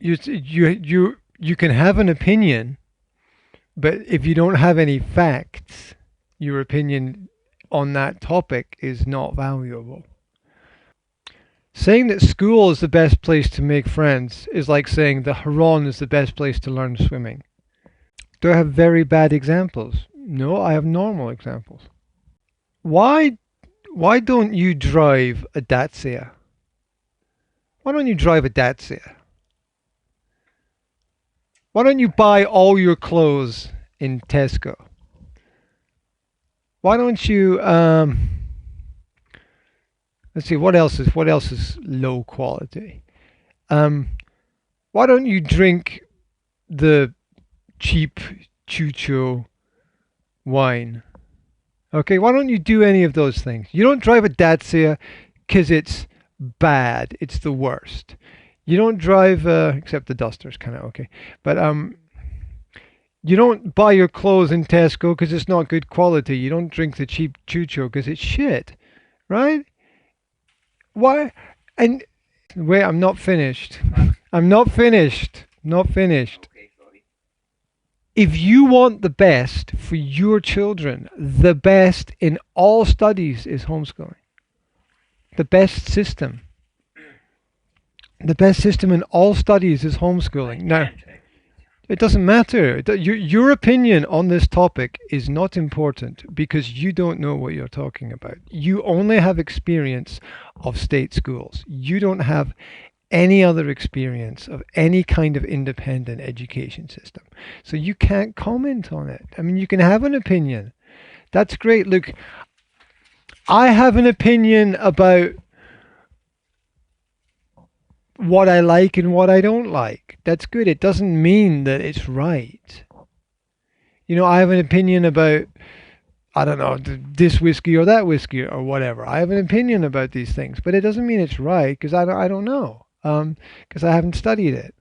you can have an opinion, but if you don't have any facts, your opinion on that topic is not valuable. Saying that school is the best place to make friends is like saying the Huron is the best place to learn swimming. Do I have very bad examples? No, I have normal examples. Why don't you drive a Dacia? Why don't you drive a Dacia? Why don't you buy all your clothes in Tesco? Why don't you let's see, what else is low quality? Why don't you drink the cheap Chucho wine? Okay, why don't you do any of those things? You don't drive a Dacia because it's bad. It's the worst. You don't drive, except the Duster's kind of okay. But you don't buy your clothes in Tesco because it's not good quality. You don't drink the cheap Chucho because it's shit, right? Why? And wait, I'm not finished. I'm not finished. Not finished. Okay, sorry. If you want the best for your children, the best in all studies is homeschooling. The best system. The best system in all studies is homeschooling. Now, it doesn't matter. Your opinion on this topic is not important because you don't know what you're talking about. You only have experience of state schools. You don't have any other experience of any kind of independent education system. So you can't comment on it. I mean, you can have an opinion. That's great. Look, I have an opinion about what I like and what I don't like. That's good. It doesn't mean that it's right. You know, I have an opinion about, I don't know, this whiskey or that whiskey or whatever. I have an opinion about these things, but it doesn't mean it's right because I don't know, because I haven't studied it.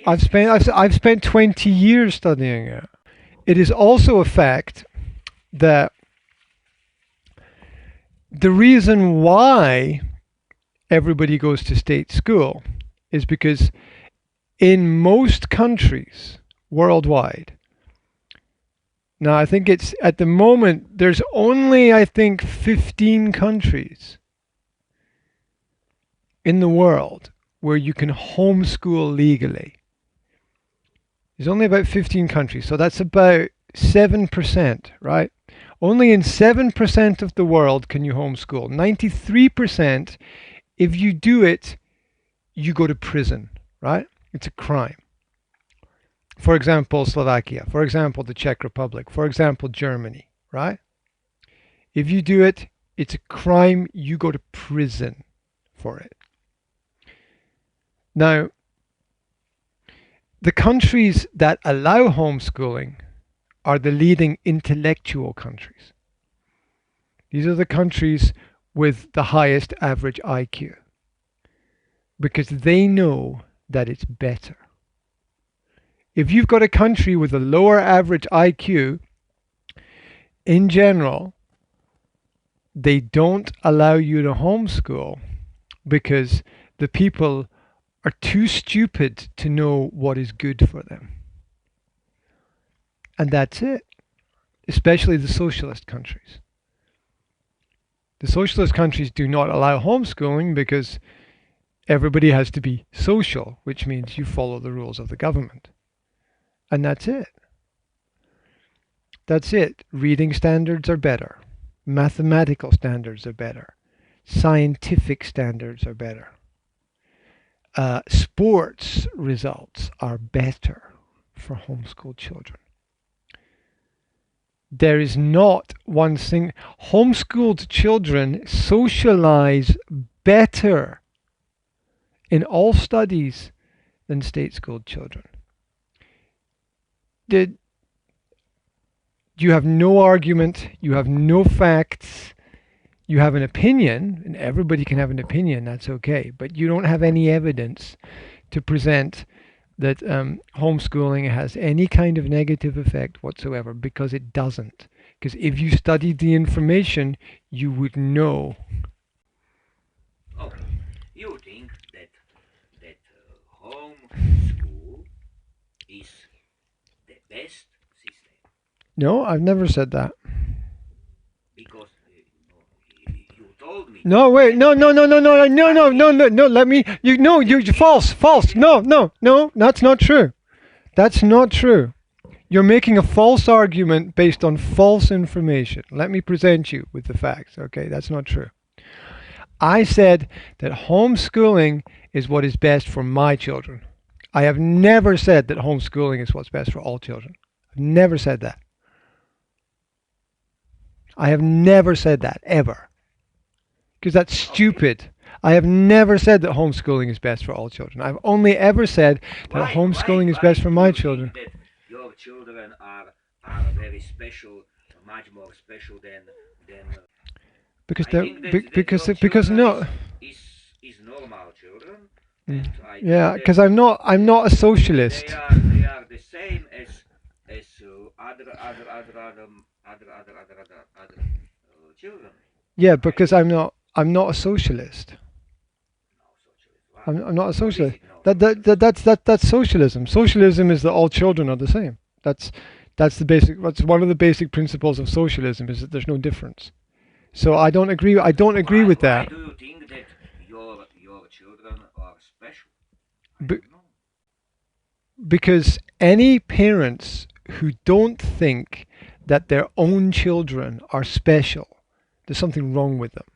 I've spent 20 years studying it. It is also a fact that the reason why everybody goes to state school is because in most countries worldwide, now I think it's at the moment there's only I think 15 countries in the world where you can homeschool legally. There's only about 15 countries, so that's about 7%, right? Only in 7% of the world can you homeschool. 93%, if you do it, you go to prison, right? It's a crime. For example, Slovakia. For example, the Czech Republic. For example, Germany, right? If you do it, it's a crime. You go to prison for it. Now, the countries that allow homeschooling are the leading intellectual countries. These are the countries with the highest average IQ because they know that it's better. If you've got a country with a lower average IQ, in general, they don't allow you to homeschool because the people are too stupid to know what is good for them. And that's it, especially the socialist countries. The socialist countries do not allow homeschooling because everybody has to be social, which means you follow the rules of the government. And that's it. That's it. Reading standards are better. Mathematical standards are better. Scientific standards are better. Sports results are better for homeschooled children. There is not one thing. Homeschooled children socialize better in all studies than state-schooled children. You have no argument, you have no facts, you have an opinion, and everybody can have an opinion, that's okay, but you don't have any evidence to present that homeschooling has any kind of negative effect whatsoever, because it doesn't. Because if you studied the information, you would know. Okay. You think that is the best system. No, I've never said that. Because you told me. No, wait, no. Let me. You're false. No. That's not true. That's not true. You're making a false argument based on false information. Let me present you with the facts. Okay, that's not true. I said that homeschooling is what is best for my children. I have never said that homeschooling is what's best for all children. I've never said that. I have never said that, ever. Because that's stupid. I have never said that homeschooling is best for all children. I've only ever said that homeschooling is best for my children. That your children are very special, much more special than because no. Is normal children. Yeah, because I'm not a socialist. They are the same as other children. Yeah, because I'm not a socialist. I'm not a socialist. That's socialism. Socialism is that all children are the same. That's one of the basic principles of socialism, is that there's no difference. So I don't agree with that. Why do you think that your children are special? Because any parents who don't think that their own children are special, there's something wrong with them.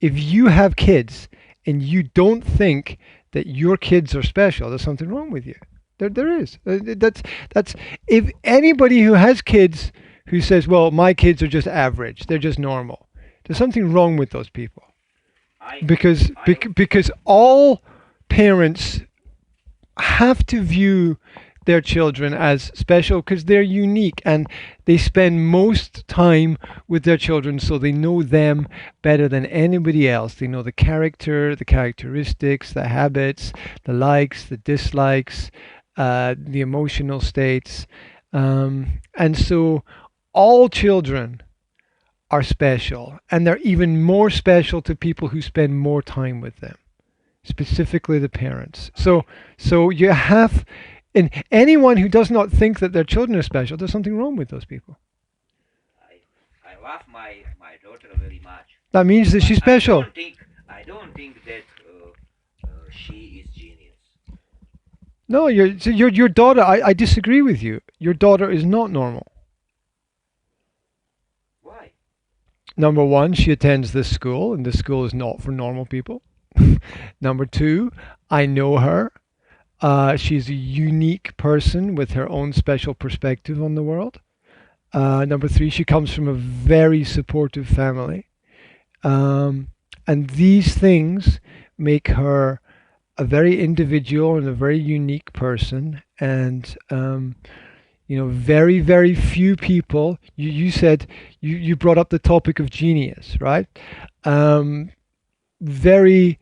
If you have kids and you don't think that your kids are special, there's something wrong with you. There is. That's if anybody who has kids who says, well, my kids are just average, they're just normal, there's something wrong with those people. Because all parents have to view their children as special because they're unique and they spend most time with their children, so they know them better than anybody else. They know the character, the characteristics, the habits, the likes, the dislikes, the emotional states. And so all children are special, and they're even more special to people who spend more time with them, specifically the parents. So you have, and anyone who does not think that their children are special, there's something wrong with those people. I love my daughter very much. That means that she's special. I don't think that she is genius. No, your daughter. I disagree with you. Your daughter is not normal. Why? Number one, she attends this school, and this school is not for normal people. Number two, I know her. She's a unique person with her own special perspective on the world. Number three, she comes from a very supportive family. And these things make her a very individual and a very unique person. And, very, very few people, you said, you brought up the topic of genius, right? Very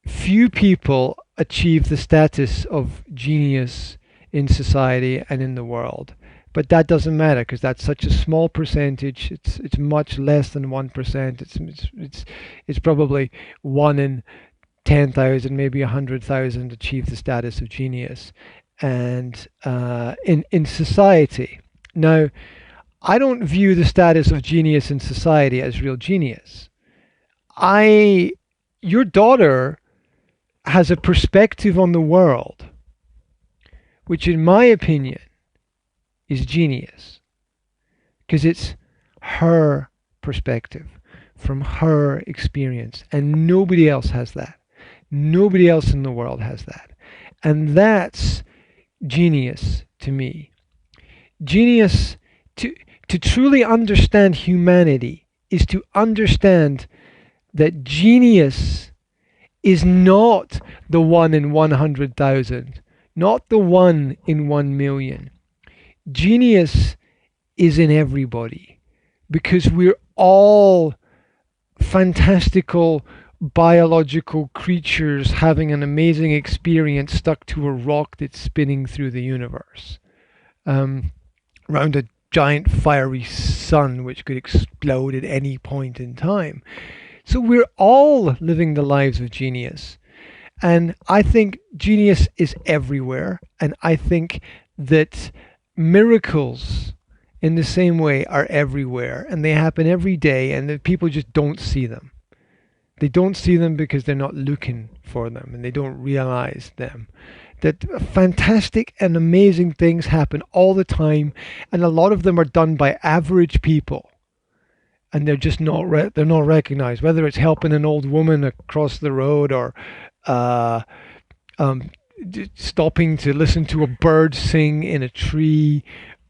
few people achieve the status of genius in society and in the world, but that doesn't matter because that's such a small percentage. It's much less than 1%. It's probably 1 in 10,000, maybe 100,000 achieve the status of genius, and in society. Now, I don't view the status of genius in society as real genius. Your daughter has a perspective on the world, which in my opinion is genius, because it's her perspective from her experience, and nobody else has that. Nobody else in the world has that. And that's genius to me. Genius, to truly understand humanity, is to understand that genius is not the 1 in 100,000, not the 1 in 1 million. Genius is in everybody, because we're all fantastical biological creatures having an amazing experience stuck to a rock that's spinning through the universe, around a giant fiery sun which could explode at any point in time. So we're all living the lives of genius. And I think genius is everywhere. And I think that miracles, in the same way, are everywhere. And they happen every day. And that people just don't see them. They don't see them because they're not looking for them and they don't realize them. That fantastic and amazing things happen all the time. And a lot of them are done by average people. And they're just not they're not recognized, whether it's helping an old woman across the road or uh, um, stopping to listen to a bird sing in a tree,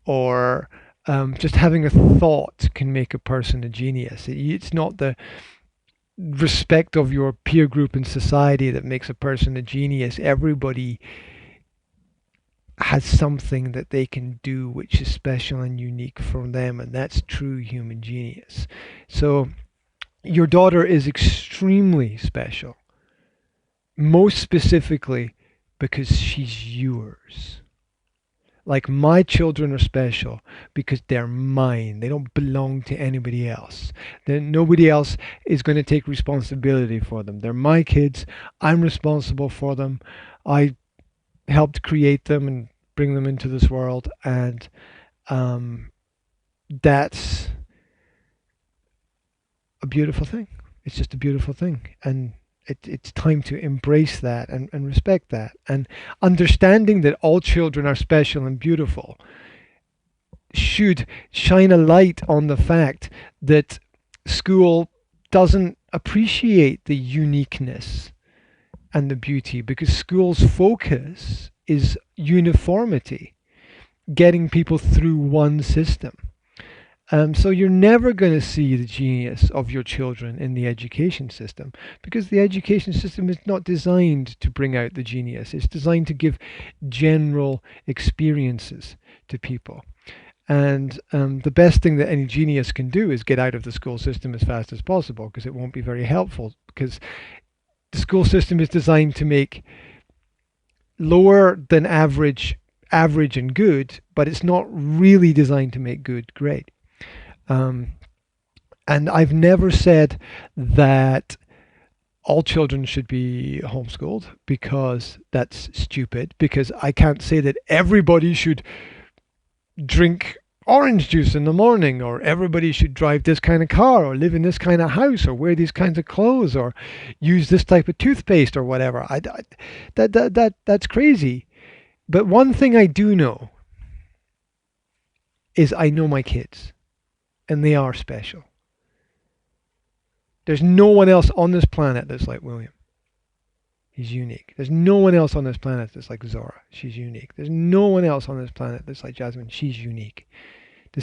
or just having a thought can make a person a genius. It's not the respect of your peer group in society that makes a person a genius. Everybody has something that they can do which is special and unique from them, and that's true human genius. So your daughter is extremely special, most specifically because she's yours. Like my children are special because they're mine. They don't belong to anybody else. Then nobody else is going to take responsibility for them. They're my kids. I'm responsible for them. I helped create them and bring them into this world, and um, that's a beautiful thing. It's just a beautiful thing, and it's time to embrace that and respect that, and understanding that all children are special and beautiful should shine a light on the fact that school doesn't appreciate the uniqueness and the beauty, because school's focus is uniformity, getting people through one system. So you're never going to see the genius of your children in the education system, because the education system is not designed to bring out the genius. It's designed to give general experiences to people. And the best thing that any genius can do is get out of the school system as fast as possible, because it won't be very helpful, because the school system is designed to make lower than average average and good, but it's not really designed to make good great. Um, and I've never said that all children should be homeschooled, because that's stupid. Because I can't say that everybody should drink orange juice in the morning, or everybody should drive this kind of car, or live in this kind of house, or wear these kinds of clothes, or use this type of toothpaste, or whatever. That's crazy. But one thing I do know is I know my kids, and they are special. There's no one else on this planet that's like William. He's unique. There's no one else on this planet that's like Zora. She's unique. There's no one else on this planet that's like Jasmine. She's unique. The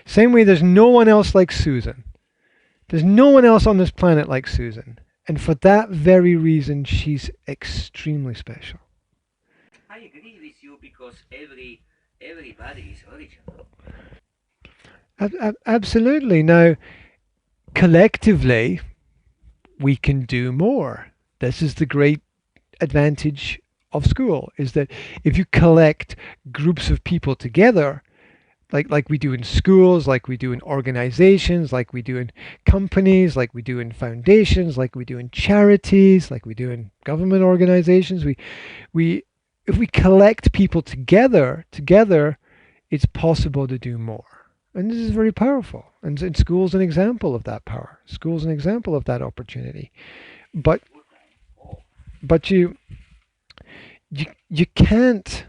same way there's no one else like Susan. There's no one else on this planet like Susan. And for that very reason, she's extremely special. I agree with you because everybody is original. Absolutely. Now, collectively, we can do more. This is the great advantage of school, is that if you collect groups of people together, like we do in schools, like we do in organizations, like we do in companies, like we do in foundations, like we do in charities, like we do in government organizations, we if we collect people together, it's possible to do more. And this is very powerful. And school's an example of that power. School's an example of that opportunity. But but you can't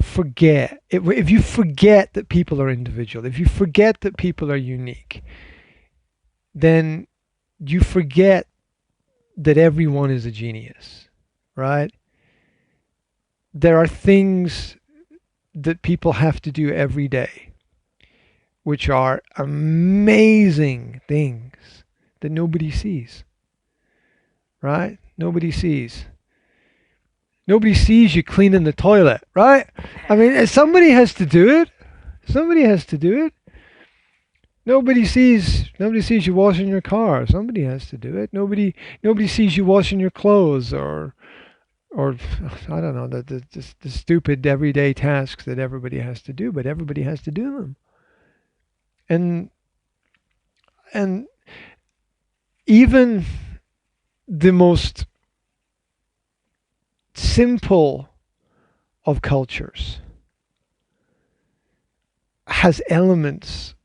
forget, if you forget that people are individual, if you forget that people are unique, then you forget that everyone is a genius, right? There are things that people have to do every day which are amazing things that nobody sees, right? Nobody sees. Nobody sees you cleaning the toilet, right? I mean, somebody has to do it. Somebody has to do it. Nobody sees you washing your car. Somebody has to do it. Nobody sees you washing your clothes, or I don't know, the stupid everyday tasks that everybody has to do, but everybody has to do them. And even the most simple of cultures has elements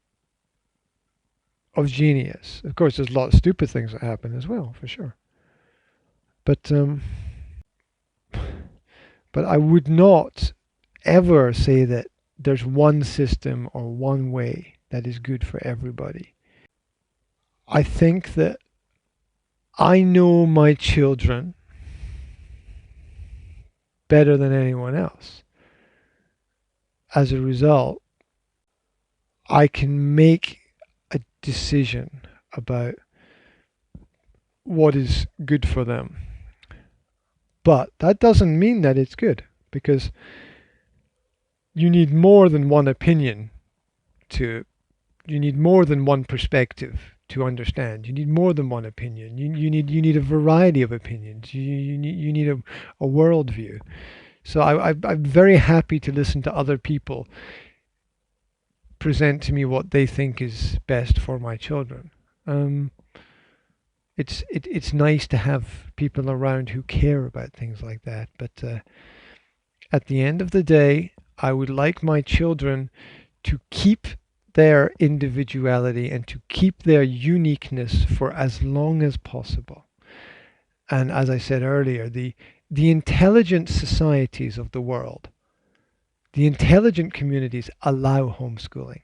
of genius. Of course, there's a lot of stupid things that happen as well, for sure. But I would not ever say that there's one system or one way that is good for everybody. I think that I know my children better than anyone else. As a result, I can make a decision about what is good for them. But that doesn't mean that it's good, because you need more than one opinion you need more than one perspective to understand. You need more than one opinion. You need a variety of opinions. You need a worldview. So I'm very happy to listen to other people present to me what they think is best for my children. It's nice to have people around who care about things like that. But at the end of the day, I would like my children to keep their individuality and to keep their uniqueness for as long as possible. And as I said earlier, the intelligent societies of the world, the intelligent communities allow homeschooling.